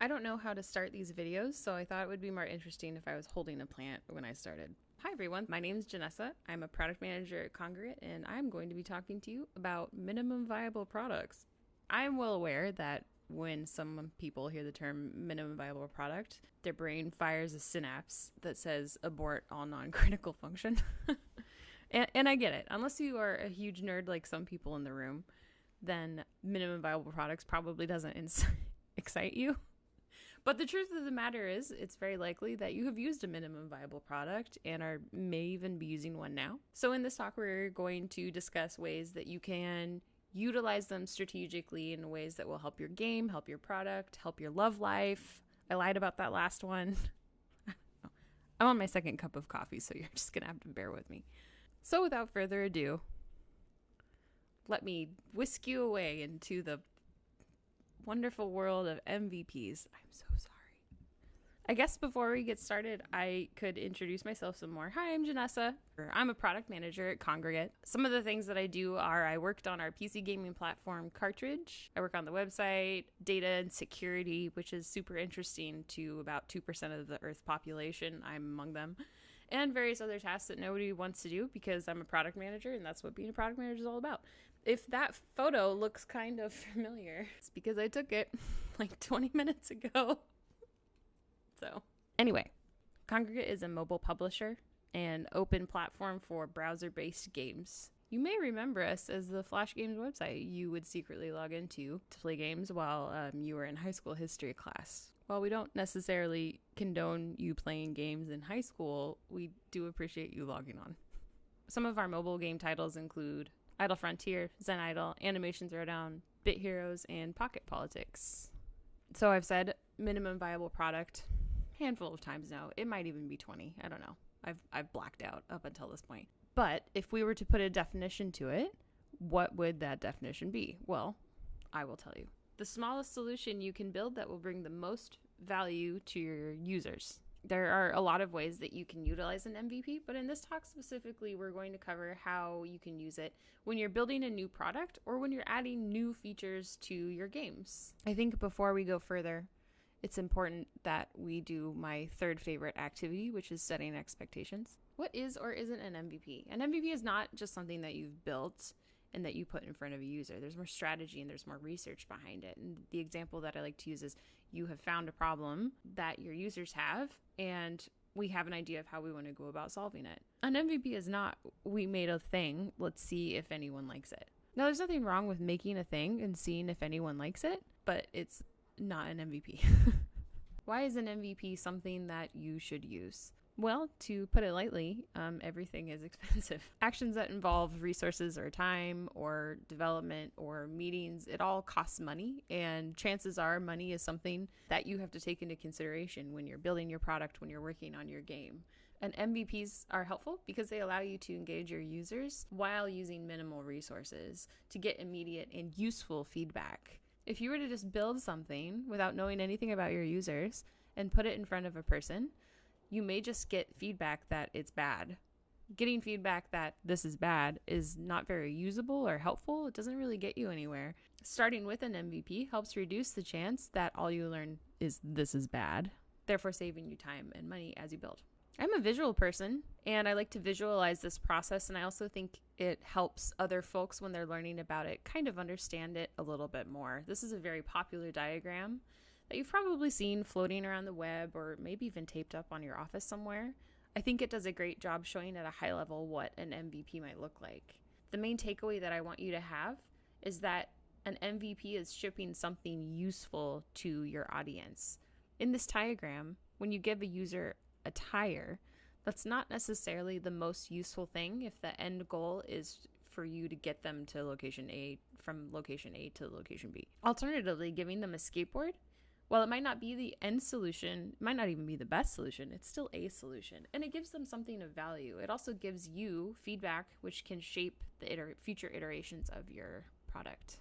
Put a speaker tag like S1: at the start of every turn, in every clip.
S1: I don't know how to start these videos, so I thought it would be more interesting if I was holding a plant when I started. Hi everyone, my name is Janessa. I'm a product manager at Congregate, and I'm going to be talking to you about minimum viable products. I'm well aware that when some people hear the term minimum viable product, their brain fires a synapse that says abort all non-critical function. And I get it. Unless you are a huge nerd like some people in the room, then minimum viable products probably doesn't excite you. But the truth of the matter is, it's very likely that you have used a minimum viable product and may even be using one now. So in this talk, we're going to discuss ways that you can utilize them strategically in ways that will help your game, help your product, help your love life. I lied about that last one. I'm on my second cup of coffee, so you're just going to have to bear with me. So without further ado, let me whisk you away into the wonderful world of MVPs. I'm so sorry. I guess before we get started, I could introduce myself some more. Hi, I'm Janessa. I'm a product manager at Congregate. Some of the things that I do are I worked on our PC gaming platform Cartridge. I work on the website, data and security, which is super interesting to about 2% of the Earth population. I'm among them. And various other tasks that nobody wants to do because I'm a product manager and that's what being a product manager is all about. If that photo looks kind of familiar, it's because I took it like 20 minutes ago. So anyway, Congregate is a mobile publisher and open platform for browser-based games. You may remember us as the Flash Games website you would secretly log into to play games while you were in high school history class. While we don't necessarily condone you playing games in high school, we do appreciate you logging on. Some of our mobile game titles include Idle Frontier, Zen Idle, Animation Throwdown, Bit Heroes, and Pocket Politics. So I've said minimum viable product a handful of times now. It might even be 20. I don't know. I've blacked out up until this point. But if we were to put a definition to it, what would that definition be? Well, I will tell you. The smallest solution you can build that will bring the most value to your users. There are a lot of ways that you can utilize an MVP, but in this talk specifically, we're going to cover how you can use it when you're building a new product or when you're adding new features to your games. I think before we go further, it's important that we do my third favorite activity, which is setting expectations. What is or isn't an MVP? An MVP is not just something that you've built and that you put in front of a user. There's more strategy and there's more research behind it. And the example that I like to use is you have found a problem that your users have, and we have an idea of how we want to go about solving it. An MVP is not, we made a thing, let's see if anyone likes it. Now, there's nothing wrong with making a thing and seeing if anyone likes it, but it's not an MVP. Why is an MVP something that you should use? Well, to put it lightly, everything is expensive. Actions that involve resources or time or development or meetings, it all costs money. And chances are money is something that you have to take into consideration when you're building your product, when you're working on your game. And MVPs are helpful because they allow you to engage your users while using minimal resources to get immediate and useful feedback. If you were to just build something without knowing anything about your users and put it in front of a person, you may just get feedback that it's bad. Getting feedback that this is bad is not very usable or helpful. It doesn't really get you anywhere. Starting with an MVP helps reduce the chance that all you learn is this is bad, therefore saving you time and money as you build. I'm a visual person and I like to visualize this process, and I also think it helps other folks when they're learning about it kind of understand it a little bit more. This is a very popular diagram that you've probably seen floating around the web or maybe even taped up on your office somewhere. I think it does a great job showing at a high level what an MVP might look like. The main takeaway that I want you to have is that an MVP is shipping something useful to your audience. In this diagram, when you give a user a tire, that's not necessarily the most useful thing if the end goal is for you to get them to location A, from location A to location B. Alternatively, giving them a skateboard, while it might not be the end solution, it might not even be the best solution, it's still a solution. And it gives them something of value. It also gives you feedback, which can shape the future iterations of your product.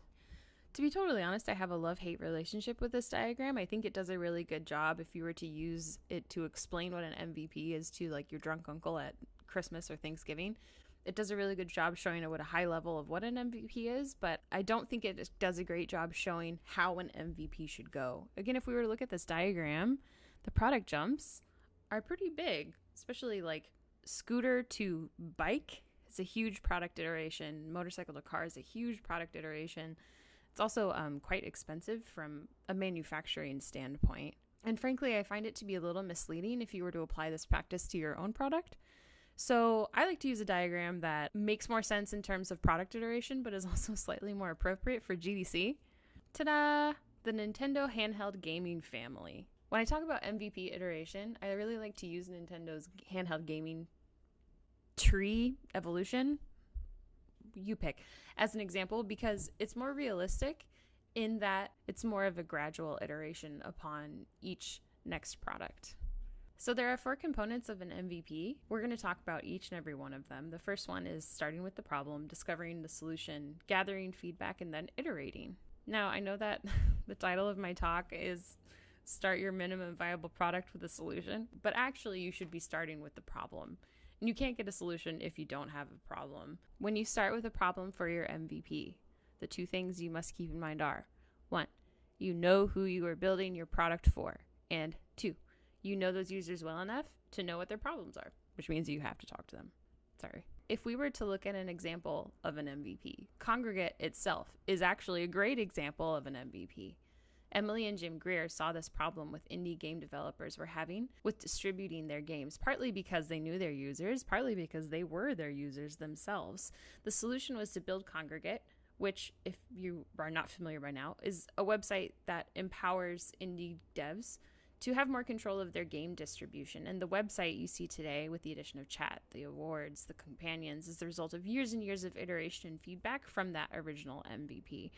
S1: To be totally honest, I have a love-hate relationship with this diagram. I think it does a really good job if you were to use it to explain what an MVP is to like your drunk uncle at Christmas or Thanksgiving. It does a really good job showing what a high level of what an MVP is, but I don't think it does a great job showing how an MVP should go. Again, if we were to look at this diagram, the product jumps are pretty big, especially like scooter to bike is a huge product iteration. Motorcycle to car is a huge product iteration. It's also quite expensive from a manufacturing standpoint. And frankly, I find it to be a little misleading if you were to apply this practice to your own product. So I like to use a diagram that makes more sense in terms of product iteration, but is also slightly more appropriate for GDC. Ta-da! The Nintendo handheld gaming family. When I talk about MVP iteration, I really like to use Nintendo's handheld gaming tree evolution, you pick, as an example, because it's more realistic in that it's more of a gradual iteration upon each next product. So there are 4 components of an MVP. We're going to talk about each and every one of them. The first one is starting with the problem, discovering the solution, gathering feedback, and then iterating. Now, I know that the title of my talk is Start Your Minimum Viable Product with a Solution, but actually you should be starting with the problem. And you can't get a solution if you don't have a problem. When you start with a problem for your MVP, the 2 things you must keep in mind are, 1, you know who you are building your product for, and 2, you know those users well enough to know what their problems are, which means you have to talk to them. Sorry. If we were to look at an example of an MVP, Kongregate itself is actually a great example of an MVP. Emily and Jim Greer saw this problem with indie game developers were having with distributing their games, partly because they knew their users, partly because they were their users themselves. The solution was to build Kongregate, which, if you are not familiar by now, is a website that empowers indie devs to have more control of their game distribution. And the website you see today, with the addition of chat, the awards, the companions, is the result of years and years of iteration and feedback from that original MVP.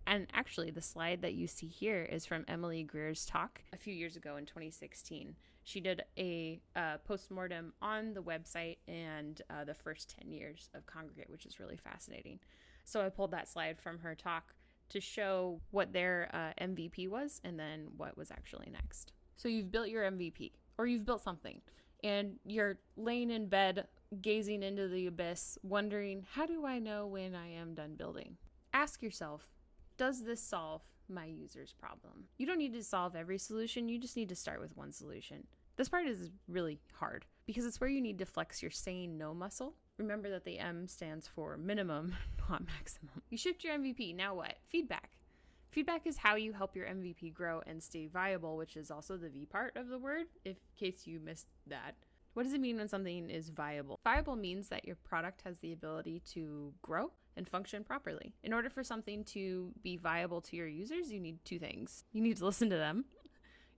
S1: And actually, the slide that you see here is from Emily Greer's talk a few years ago in 2016. She did a postmortem on the website and the first 10 years of Kongregate, which is really fascinating. So I pulled that slide from her talk to show what their MVP was and then what was actually next. So you've built your MVP, or you've built something, and you're laying in bed, gazing into the abyss, wondering, how do I know when I am done building? Ask yourself, does this solve my user's problem? You don't need to solve every solution, you just need to start with one solution. This part is really hard because it's where you need to flex your saying no muscle. Remember that the M stands for minimum, not maximum. You shipped your MVP, now what? Feedback. Feedback is how you help your MVP grow and stay viable, which is also the V part of the word, in case you missed that. What does it mean when something is viable? Viable means that your product has the ability to grow and function properly. In order for something to be viable to your users, you need 2 things. You need to listen to them.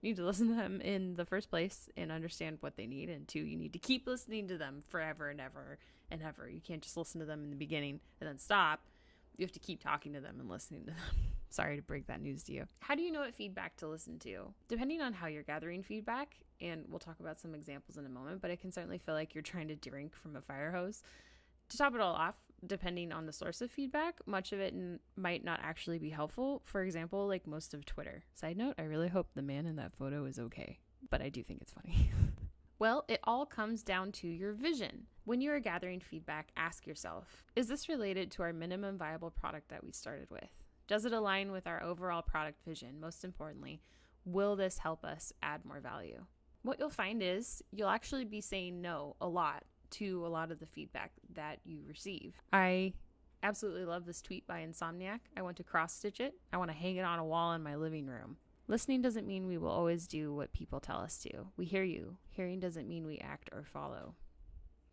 S1: You need to listen to them in the first place and understand what they need. And 2, you need to keep listening to them forever and ever and ever. You can't just listen to them in the beginning and then stop. You have to keep talking to them and listening to them. Sorry to break that news to you. How do you know what feedback to listen to? Depending on how you're gathering feedback, and we'll talk about some examples in a moment, but it can certainly feel like you're trying to drink from a fire hose. To top it all off, depending on the source of feedback, much of it might not actually be helpful. For example, like most of Twitter. Side note, I really hope the man in that photo is okay, but I do think it's funny. Well, it all comes down to your vision. When you are gathering feedback, ask yourself, is this related to our minimum viable product that we started with? Does it align with our overall product vision? Most importantly, will this help us add more value? What you'll find is you'll actually be saying no a lot to a lot of the feedback that you receive. I absolutely love this tweet by Insomniac. I want to cross-stitch it. I want to hang it on a wall in my living room. Listening doesn't mean we will always do what people tell us to. We hear you. Hearing doesn't mean we act or follow.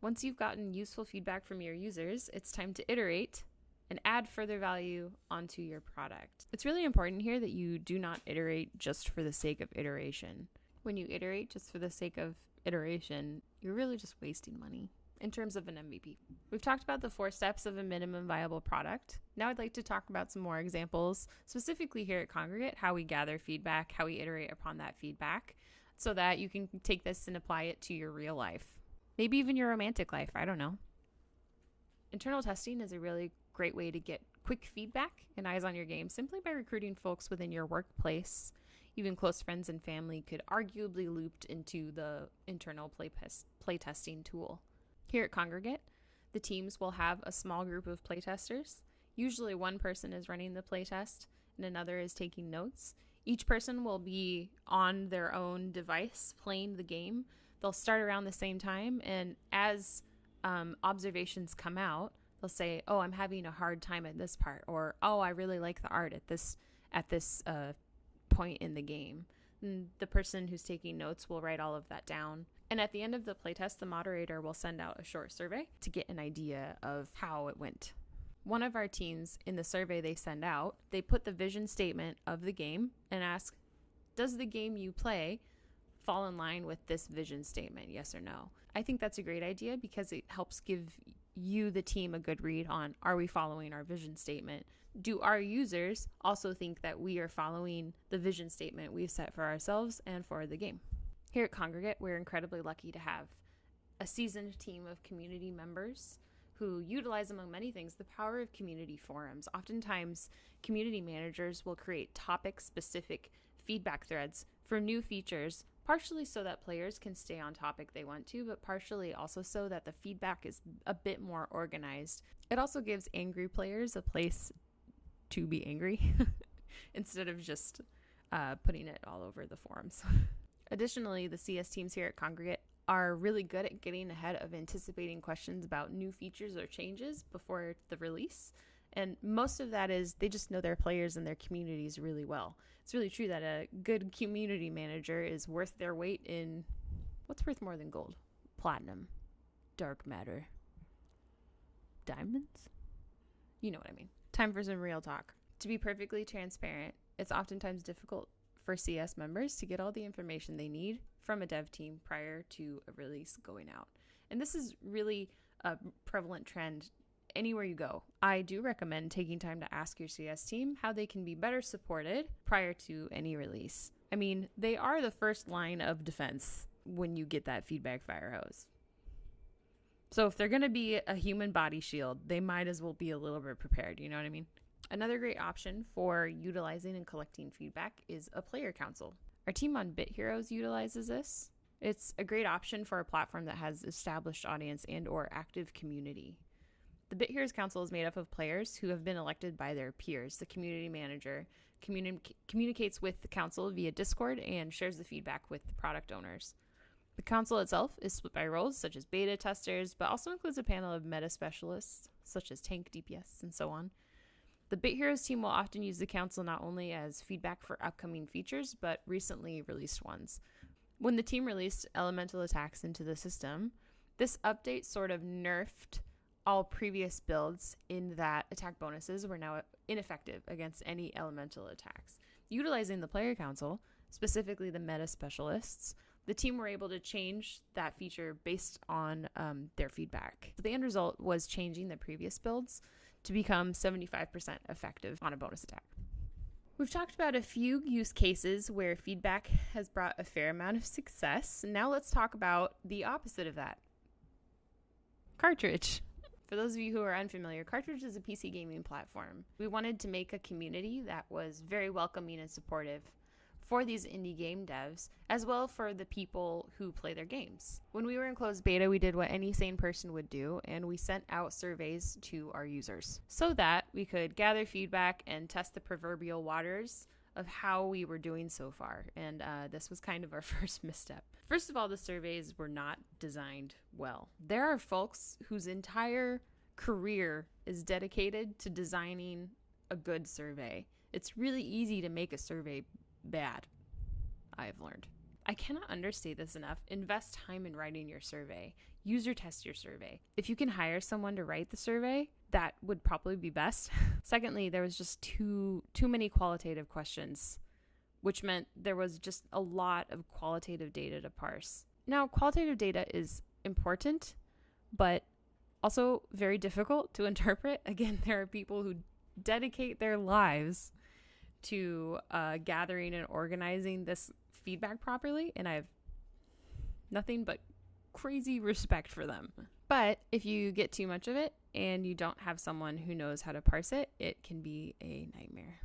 S1: Once you've gotten useful feedback from your users, it's time to iterate and add further value onto your product. It's really important here that you do not iterate just for the sake of iteration. When you iterate just for the sake of iteration, you're really just wasting money. In terms of an MVP, we've talked about the 4 steps of a minimum viable product. Now I'd like to talk about some more examples, specifically here at Kongregate, how we gather feedback, how we iterate upon that feedback, so that you can take this and apply it to your real life. Maybe even your romantic life, I don't know. Internal testing is a really great way to get quick feedback and eyes on your game simply by recruiting folks within your workplace. Even close friends and family could arguably looped into the internal play testing tool. Here at Kongregate, The teams will have a small group of playtesters. Usually one person is running the playtest and another is taking notes. Each person will be on their own device playing the game. They'll start around the same time, and as observations come out, they'll say, "Oh, I'm having a hard time at this part," or "Oh, I really like the art at this point in the game." And the person who's taking notes will write all of that down. And at the end of the playtest, the moderator will send out a short survey to get an idea of how it went. One of our teams, in the survey they send out, they put the vision statement of the game and ask, does the game you play fall in line with this vision statement, yes or no? I think that's a great idea because it helps give you, the team, a good read on, are we following our vision statement? Do our users also think that we are following the vision statement we've set for ourselves and for the game? Here at Kongregate, we're incredibly lucky to have a seasoned team of community members who utilize, among many things, the power of community forums. Oftentimes, community managers will create topic-specific feedback threads for new features, partially so that players can stay on topic they want to, but partially also so that the feedback is a bit more organized. It also gives angry players a place to be angry instead of just putting it all over the forums. Additionally, the CS teams here at Kongregate are really good at getting ahead of anticipating questions about new features or changes before the release. And most of that is they just know their players and their communities really well. It's really true that a good community manager is worth their weight in what's worth more than gold? Platinum, dark matter, diamonds? You know what I mean. Time for some real talk. To be perfectly transparent, it's oftentimes difficult for CS members to get all the information they need from a dev team prior to a release going out. And this is really a prevalent trend anywhere you go. I do recommend taking time to ask your CS team how they can be better supported prior to any release. I mean, they are the first line of defense when you get that feedback fire hose. So if they're going to be a human body shield, they might as well be a little bit prepared, you know what I mean? Another great option for utilizing and collecting feedback is a player council. Our team on Bit Heroes utilizes this. It's a great option for a platform that has established audience and or active community. The Bit Heroes Council is made up of players who have been elected by their peers. The community manager communicates with the council via Discord and shares the feedback with the product owners. The council itself is split by roles such as beta testers, but also includes a panel of meta specialists such as tank, DPS, and so on. The Bit Heroes team will often use the council not only as feedback for upcoming features, but recently released ones. When the team released elemental attacks into the system, this update sort of nerfed all previous builds in that attack bonuses were now ineffective against any elemental attacks. Utilizing the player council, specifically the meta specialists, the team were able to change that feature based on their feedback. So the end result was changing the previous builds to become 75% effective on a bonus attack. We've talked about a few use cases where feedback has brought a fair amount of success. Now let's talk about the opposite of that. Cartridge. For those of you who are unfamiliar, Cartridge is a PC gaming platform. We wanted to make a community that was very welcoming and supportive for these indie game devs, as well for the people who play their games. When we were in closed beta, we did what any sane person would do, and we sent out surveys to our users so that we could gather feedback and test the proverbial waters of how we were doing so far. And this was kind of our first misstep. First of all, the surveys were not designed well. There are folks whose entire career is dedicated to designing a good survey. It's really easy to make a survey bad, I've learned. I cannot understate this enough. Invest time in writing your survey. User test your survey. If you can hire someone to write the survey, that would probably be best. Secondly, there was just too many qualitative questions, which meant there was just a lot of qualitative data to parse. Now, qualitative data is important, but also very difficult to interpret. Again, there are people who dedicate their lives to gathering and organizing this feedback properly, and I have nothing but crazy respect for them. But if you get too much of it and you don't have someone who knows how to parse it, it can be a nightmare.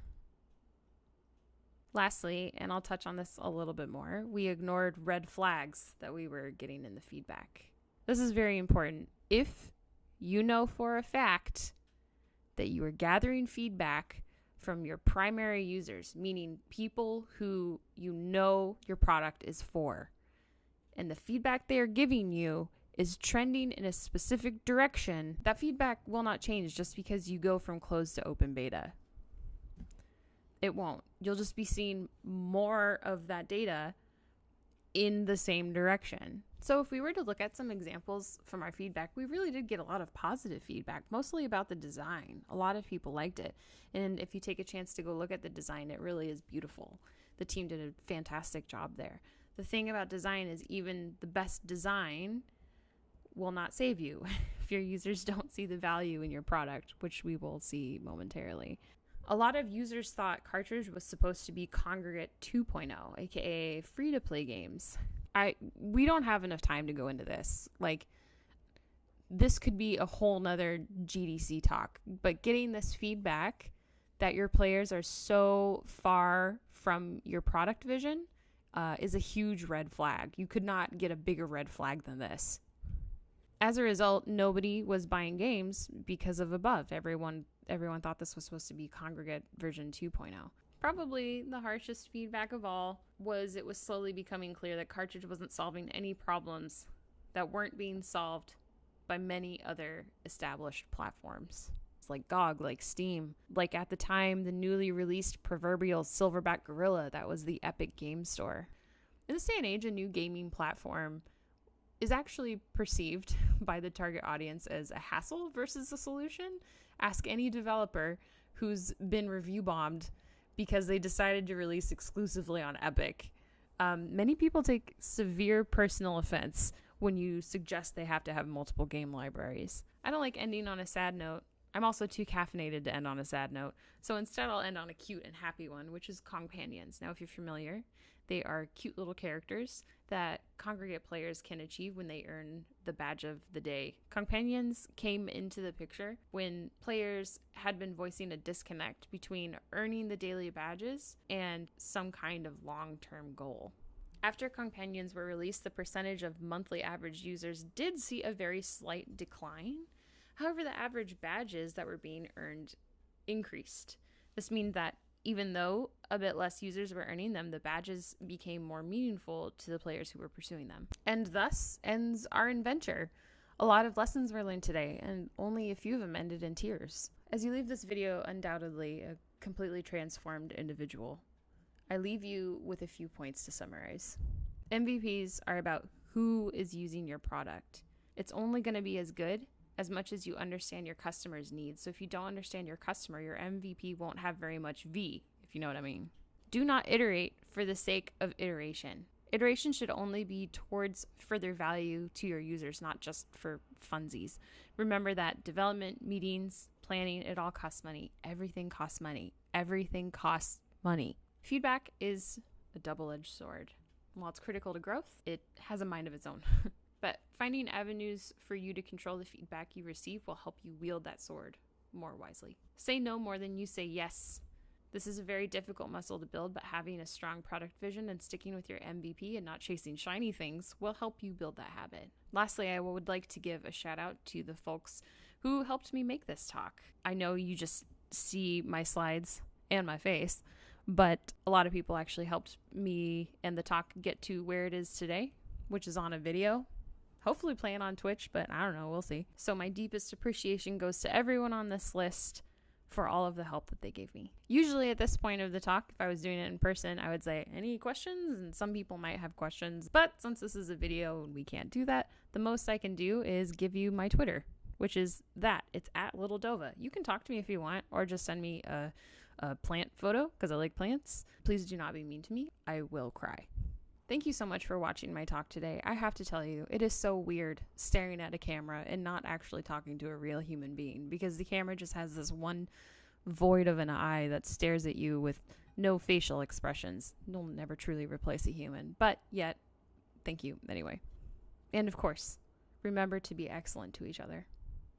S1: Lastly, and I'll touch on this a little bit more, we ignored red flags that we were getting in the feedback. This is very important. If you know for a fact that you are gathering feedback from your primary users, meaning people who you know your product is for. And the feedback they are giving you is trending in a specific direction, that feedback will not change just because you go from closed to open beta. It won't. You'll just be seeing more of that data in the same direction. So if we were to look at some examples from our feedback, we really did get a lot of positive feedback, mostly about the design. A lot of people liked it. And if you take a chance to go look at the design, it really is beautiful. The team did a fantastic job there. The thing about design is even the best design will not save you if your users don't see the value in your product, which we will see momentarily. A lot of users thought Cartridge was supposed to be Kongregate 2.0, aka free-to-play games. We don't have enough time to go into this. Like, this could be a whole nother GDC talk, but getting this feedback that your players are so far from your product vision is a huge red flag. You could not get a bigger red flag than this. As a result, nobody was buying games because of above. Everyone thought this was supposed to be Kongregate version 2.0. Probably the harshest feedback of all was it was slowly becoming clear that Cartridge wasn't solving any problems that weren't being solved by many other established platforms. It's like GOG, like Steam. Like at the time, the newly released proverbial Silverback Gorilla, that was the Epic Game Store. In this day and age, a new gaming platform is actually perceived by the target audience as a hassle versus a solution. Ask any developer who's been review bombed because they decided to release exclusively on Epic. Many people take severe personal offense when you suggest they have to have multiple game libraries. I don't like ending on a sad note. I'm also too caffeinated to end on a sad note. So instead I'll end on a cute and happy one, which is Kongpanions. Now, if you're familiar, they are cute little characters that Kongregate players can achieve when they earn the badge of the day. Kongpanions came into the picture when players had been voicing a disconnect between earning the daily badges and some kind of long-term goal. After Kongpanions were released, the percentage of monthly average users did see a very slight decline. However, the average badges that were being earned increased. This means that even though a bit less users were earning them, the badges became more meaningful to the players who were pursuing them. And thus ends our adventure. A lot of lessons were learned today, and only a few of them ended in tears. As you leave this video, undoubtedly a completely transformed individual, I leave you with a few points to summarize. MVPs are about who is using your product. It's only going to be as good as much as you understand your customer's needs. So if you don't understand your customer, your MVP won't have very much V, if you know what I mean. Do not iterate for the sake of iteration. Iteration should only be towards further value to your users, not just for funsies. Remember that development, meetings, planning, it all costs money. Everything costs money. Everything costs money. Feedback is a double-edged sword. While it's critical to growth, it has a mind of its own. But finding avenues for you to control the feedback you receive will help you wield that sword more wisely. Say no more than you say yes. This is a very difficult muscle to build, but having a strong product vision and sticking with your MVP and not chasing shiny things will help you build that habit. Lastly, I would like to give a shout out to the folks who helped me make this talk. I know you just see my slides and my face, but a lot of people actually helped me and the talk get to where it is today, which is on a video. Hopefully playing on Twitch, but I don't know, we'll see. So my deepest appreciation goes to everyone on this list for all of the help that they gave me. Usually at this point of the talk, if I was doing it in person, I would say, any questions? And some people might have questions, but since this is a video and we can't do that, the most I can do is give you my Twitter, which is that. It's @LittleDova. You can talk to me if you want, or just send me a plant photo, because I like plants. Please do not be mean to me. I will cry. Thank you so much for watching my talk today. I have to tell you, it is so weird staring at a camera and not actually talking to a real human being, because the camera just has this one void of an eye that stares at you with no facial expressions. It'll never truly replace a human, but yet, thank you anyway. And of course, remember to be excellent to each other.